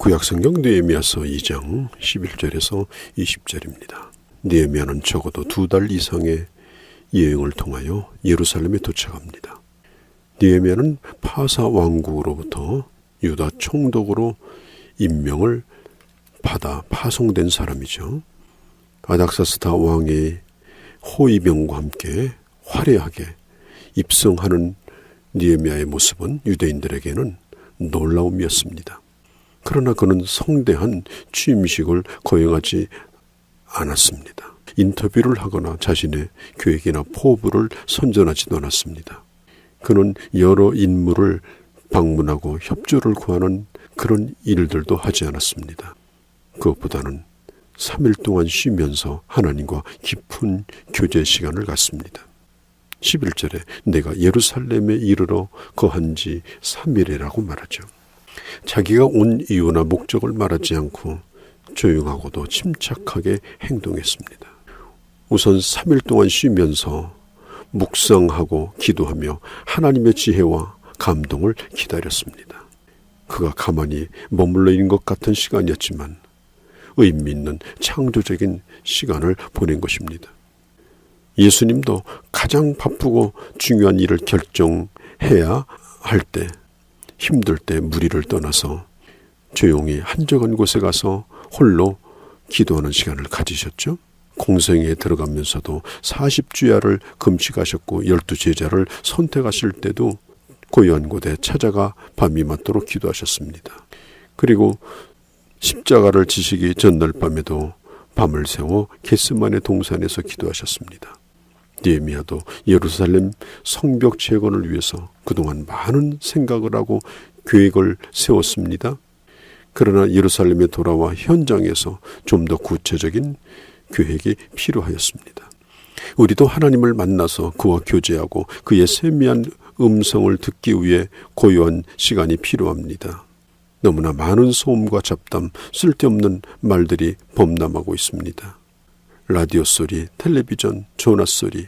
구약성경 느헤미야서 2장 11절에서 20절입니다. 느헤미야는 적어도 2달 이상의 여행을 통하여 예루살렘에 도착합니다. 느헤미야는 파사 왕국으로부터 유다 총독으로 임명을 받아 파송된 사람이죠. 아닥사스다 왕의 호위병과 함께 화려하게 입성하는 느헤미야의 모습은 유대인들에게는 놀라움이었습니다. 그러나 그는 성대한 취임식을 거행하지 않았습니다. 인터뷰를 하거나 자신의 계획이나 포부를 선전하지도 않았습니다. 그는 여러 인물을 방문하고 협조를 구하는 그런 일들도 하지 않았습니다. 그것보다는 3일 동안 쉬면서 하나님과 깊은 교제 시간을 갖습니다. 11절에 내가 예루살렘에 이르러 거한 지 3일이라고 말하죠. 자기가 온 이유나 목적을 말하지 않고 조용하고도 침착하게 행동했습니다. 우선 3일 동안 쉬면서 묵상하고 기도하며 하나님의 지혜와 감동을 기다렸습니다. 그가 가만히 머물러 있는 것 같은 시간이었지만 의미 있는 창조적인 시간을 보낸 것입니다. 예수님도 가장 바쁘고 중요한 일을 결정해야 할 때, 힘들 때 무리를 떠나서 조용히 한적한 곳에 가서 홀로 기도하는 시간을 가지셨죠. 공생에 들어가면서도 40주야를 금식하셨고 12제자를 선택하실 때도 고요한 곳에 찾아가 밤이 맞도록 기도하셨습니다. 그리고 십자가를 지시기 전날 밤에도 밤을 새워 겟세마네 동산에서 기도하셨습니다. 느헤미야도 예루살렘 성벽 재건을 위해서 그동안 많은 생각을 하고 계획을 세웠습니다. 그러나 예루살렘에 돌아와 현장에서 좀 더 구체적인 계획이 필요하였습니다. 우리도 하나님을 만나서 그와 교제하고 그의 세미한 음성을 듣기 위해 고요한 시간이 필요합니다. 너무나 많은 소음과 잡담, 쓸데없는 말들이 범람하고 있습니다. 라디오 소리, 텔레비전, 전화 소리,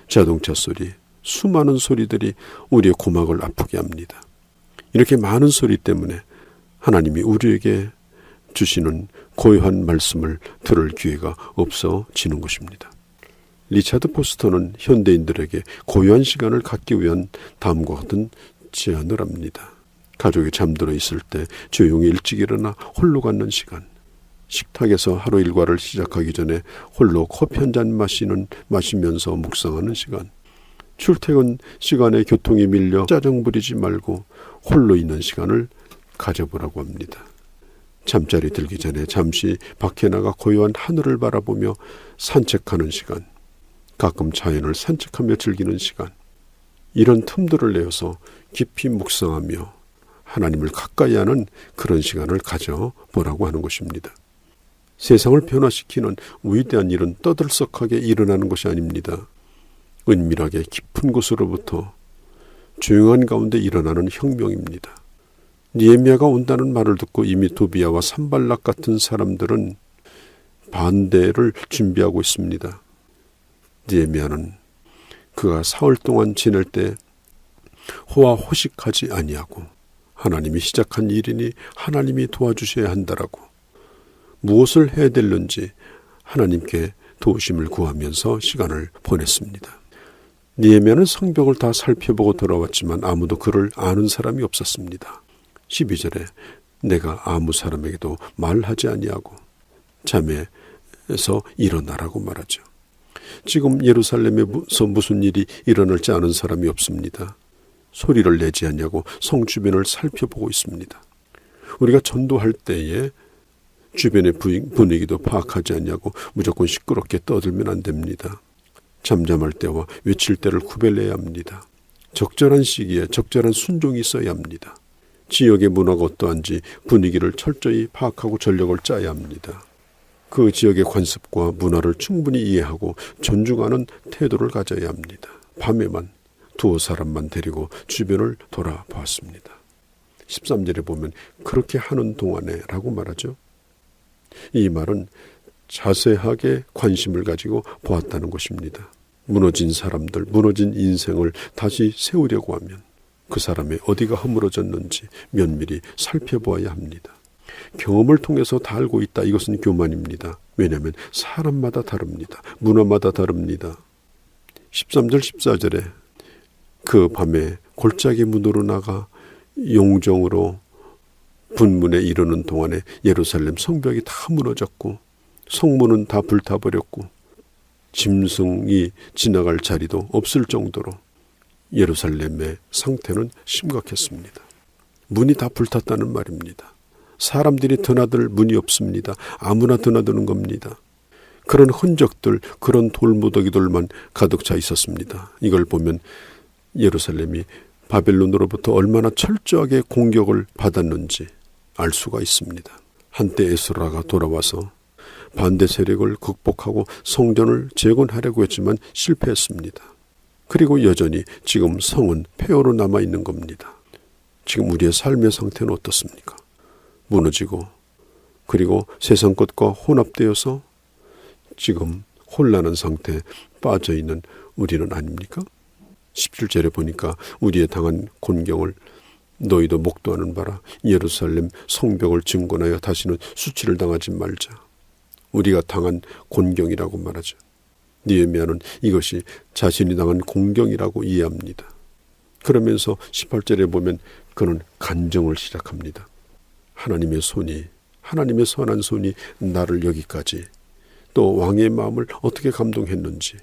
자동차 소리, 수많은 소리들이 우리의 고막을 아프게 합니다. 이렇게 많은 소리 때문에 하나님이 우리에게 주시는 고요한 말씀을 들을 기회가 없어지는 것입니다. 리차드 포스터는 현대인들에게 고요한 시간을 갖기 위한 다음과 같은 제안을 합니다. 가족이 잠들어 있을 때 조용히 일찍 일어나 홀로 갖는 시간, 식탁에서 하루 일과를 시작하기 전에 홀로 커피 한 잔 마시면서 묵상하는 시간, 출퇴근 시간에 교통이 밀려 짜증 부리지 말고 홀로 있는 시간을 가져보라고 합니다. 잠자리 들기 전에 잠시 밖에 나가 고요한 하늘을 바라보며 산책하는 시간, 가끔 자연을 산책하며 즐기는 시간, 이런 틈들을 내어서 깊이 묵상하며 하나님을 가까이 하는 그런 시간을 가져보라고 하는 것입니다. 세상을 변화시키는 위대한 일은 떠들썩하게 일어나는 것이 아닙니다. 은밀하게 깊은 곳으로부터 조용한 가운데 일어나는 혁명입니다. 느헤미야가 온다는 말을 듣고 이미 도비야와 산발락 같은 사람들은 반대를 준비하고 있습니다. 느헤미야는 그가 사흘 동안 지낼 때 호화호식하지 아니하고 하나님이 시작한 일이니 하나님이 도와주셔야 한다라고 무엇을 해야 될는지 하나님께 도우심을 구하면서 시간을 보냈습니다. 느헤미야는 성벽을 다 살펴보고 돌아왔지만 아무도 그를 아는 사람이 없었습니다. 12절에 내가 아무 사람에게도 말하지 아니하고 잠에서 일어나라고 말하죠. 지금 예루살렘에서 무슨 일이 일어날지 아는 사람이 없습니다. 소리를 내지 않냐고 성 주변을 살펴보고 있습니다. 우리가 전도할 때에 주변의 분위기도 파악하지 않냐고 무조건 시끄럽게 떠들면 안 됩니다. 잠잠할 때와 외칠 때를 구별해야 합니다. 적절한 시기에 적절한 순종이 있어야 합니다. 지역의 문화가 어떠한지 분위기를 철저히 파악하고 전력을 짜야 합니다. 그 지역의 관습과 문화를 충분히 이해하고 존중하는 태도를 가져야 합니다. 밤에만 두어 사람만 데리고 주변을 돌아보았습니다. 13절에 보면 그렇게 하는 동안에 라고 말하죠. 이 말은 자세하게 관심을 가지고 보았다는 것입니다. 무너진 사람들, 무너진 인생을 다시 세우려고 하면 그 사람의 어디가 허물어졌는지 면밀히 살펴보아야 합니다. 경험을 통해서 다 알고 있다. 이것은 교만입니다. 왜냐하면 사람마다 다릅니다. 문화마다 다릅니다. 13절 14절에 그 밤에 골짜기 문으로 나가 용정으로 분문에 이르는 동안에 예루살렘 성벽이 다 무너졌고 성문은 다 불타버렸고 짐승이 지나갈 자리도 없을 정도로 예루살렘의 상태는 심각했습니다. 문이 다 불탔다는 말입니다. 사람들이 드나들 문이 없습니다. 아무나 드나드는 겁니다. 그런 흔적들, 그런 돌무더기들만 가득 차 있었습니다. 이걸 보면 예루살렘이 바벨론으로부터 얼마나 철저하게 공격을 받았는지 알 수가 있습니다. 한때 에스라가 돌아와서 반대 세력을 극복하고 성전을 재건하려고 했지만 실패했습니다. 그리고 여전히 지금 성은 폐허로 남아있는 겁니다. 지금 우리의 삶의 상태는 어떻습니까? 무너지고 그리고 세상 것과 혼합되어서 지금 혼란한 상태에 빠져있는 우리는 아닙니까? 17절에 보니까 우리의 당한 곤경을 너희도 목도하는 바라. 예루살렘 성벽을 증건하여 다시는 수치를 당하지 말자. 우리가 당한 곤경이라고 말하죠. 느헤미야는 이것이 자신이 당한 공경이라고 이해합니다. 그러면서 18절에 보면 그는 간증을 시작합니다. 하나님의 손이, 하나님의 선한 손이 나를 여기까지, 또 왕의 마음을 어떻게 감동했는지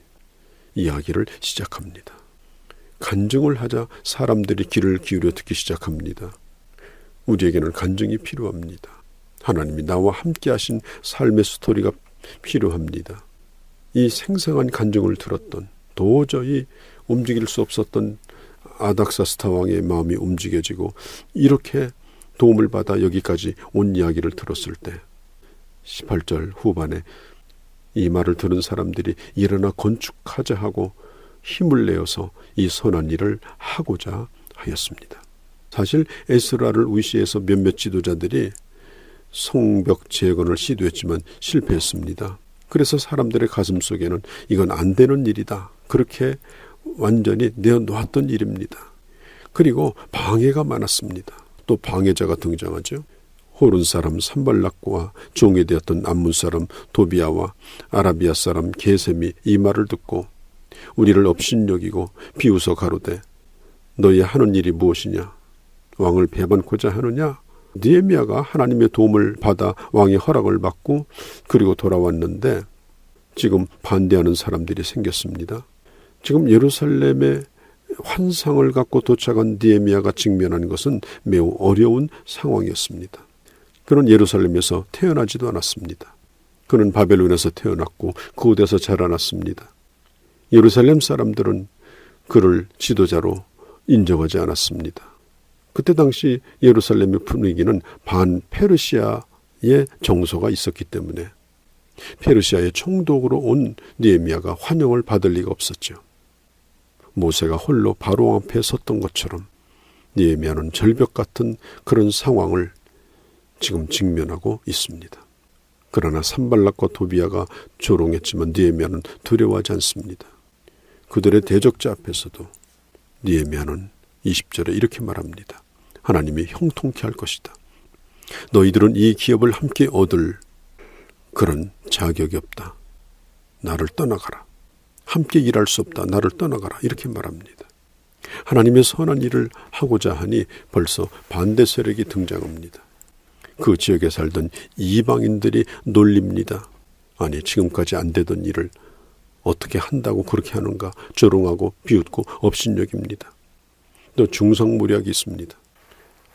이야기를 시작합니다. 간증을 하자 사람들이 귀를 기울여 듣기 시작합니다. 우리에게는 간증이 필요합니다. 하나님이 나와 함께 하신 삶의 스토리가 필요합니다. 이 생생한 간증을 들었던, 도저히 움직일 수 없었던 아닥사스다 왕의 마음이 움직여지고 이렇게 도움을 받아 여기까지 온 이야기를 들었을 때 18절 후반에 이 말을 들은 사람들이 일어나 건축하자 하고 힘을 내어서 이 선한 일을 하고자 하였습니다. 사실 에스라를 위시해서 몇몇 지도자들이 성벽 재건을 시도했지만 실패했습니다. 그래서 사람들의 가슴 속에는 이건 안 되는 일이다, 그렇게 완전히 내어놓았던 일입니다. 그리고 방해가 많았습니다. 또 방해자가 등장하죠. 호른 사람 산발락과 종이되었던 암문 사람 도비아와 아라비아 사람 게셈이 이 말을 듣고 우리를 업신여기고 비웃어 가로되 너희 하는 일이 무엇이냐? 왕을 배반코자 하느냐? 느헤미야가 하나님의 도움을 받아 왕의 허락을 받고 그리고 돌아왔는데 지금 반대하는 사람들이 생겼습니다. 지금 예루살렘의 환상을 갖고 도착한 느헤미야가 직면한 것은 매우 어려운 상황이었습니다. 그는 예루살렘에서 태어나지도 않았습니다. 그는 바벨론에서 태어났고 그곳에서 자라났습니다. 예루살렘 사람들은 그를 지도자로 인정하지 않았습니다. 그때 당시 예루살렘의 분위기는 반페르시아의 정서가 있었기 때문에 페르시아의 총독으로 온 느헤미야가 환영을 받을 리가 없었죠. 모세가 홀로 바로 앞에 섰던 것처럼 느헤미야는 절벽 같은 그런 상황을 지금 직면하고 있습니다. 그러나 산발락과 도비아가 조롱했지만 느헤미야는 두려워하지 않습니다. 그들의 대적자 앞에서도 느헤미야는 20절에 이렇게 말합니다. 하나님이 형통케 할 것이다. 너희들은 이 기업을 함께 얻을 그런 자격이 없다. 나를 떠나가라. 함께 일할 수 없다. 나를 떠나가라. 이렇게 말합니다. 하나님의 선한 일을 하고자 하니 벌써 반대 세력이 등장합니다. 그 지역에 살던 이방인들이 놀립니다. 아니, 지금까지 안 되던 일을 어떻게 한다고 그렇게 하는가 조롱하고 비웃고 업신여깁니다. 또 중상모략이 있습니다.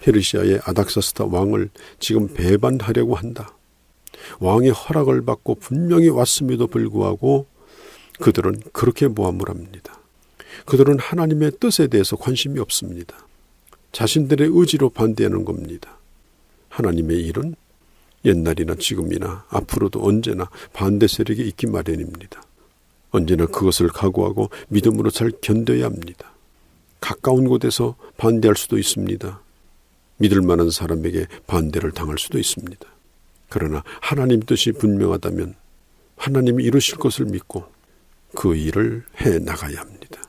페르시아의 아닥사스다 왕을 지금 배반하려고 한다. 왕의 허락을 받고 분명히 왔음에도 불구하고 그들은 그렇게 모함을 합니다. 그들은 하나님의 뜻에 대해서 관심이 없습니다. 자신들의 의지로 반대하는 겁니다. 하나님의 일은 옛날이나 지금이나 앞으로도 언제나 반대 세력이 있기 마련입니다. 언제나 그것을 각오하고 믿음으로 잘 견뎌야 합니다. 가까운 곳에서 반대할 수도 있습니다. 믿을 만한 사람에게 반대를 당할 수도 있습니다. 그러나 하나님 뜻이 분명하다면 하나님이 이루실 것을 믿고 그 일을 해나가야 합니다.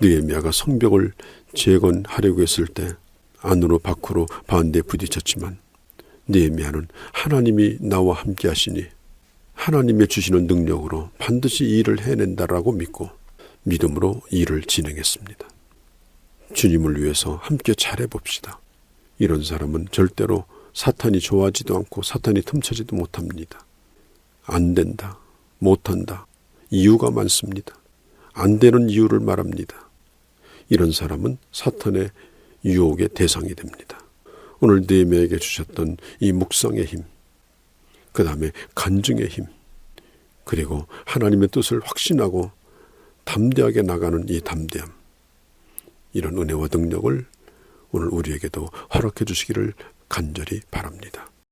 느헤미야가 성벽을 재건하려고 했을 때 안으로 밖으로 반대에 부딪혔지만 느헤미야는 하나님이 나와 함께 하시니 하나님의 주시는 능력으로 반드시 이 일을 해낸다라고 믿고 믿음으로 일을 진행했습니다. 주님을 위해서 함께 잘해봅시다. 이런 사람은 절대로 사탄이 좋아하지도 않고 사탄이 틈차지도 못합니다. 안 된다, 못한다, 이유가 많습니다. 안 되는 이유를 말합니다. 이런 사람은 사탄의 유혹의 대상이 됩니다. 오늘 느헤미야에게 주셨던 이 묵상의 힘, 그 다음에 간증의 힘, 그리고 하나님의 뜻을 확신하고 담대하게 나가는 이 담대함, 이런 은혜와 능력을 오늘 우리에게도 허락해 주시기를 간절히 바랍니다.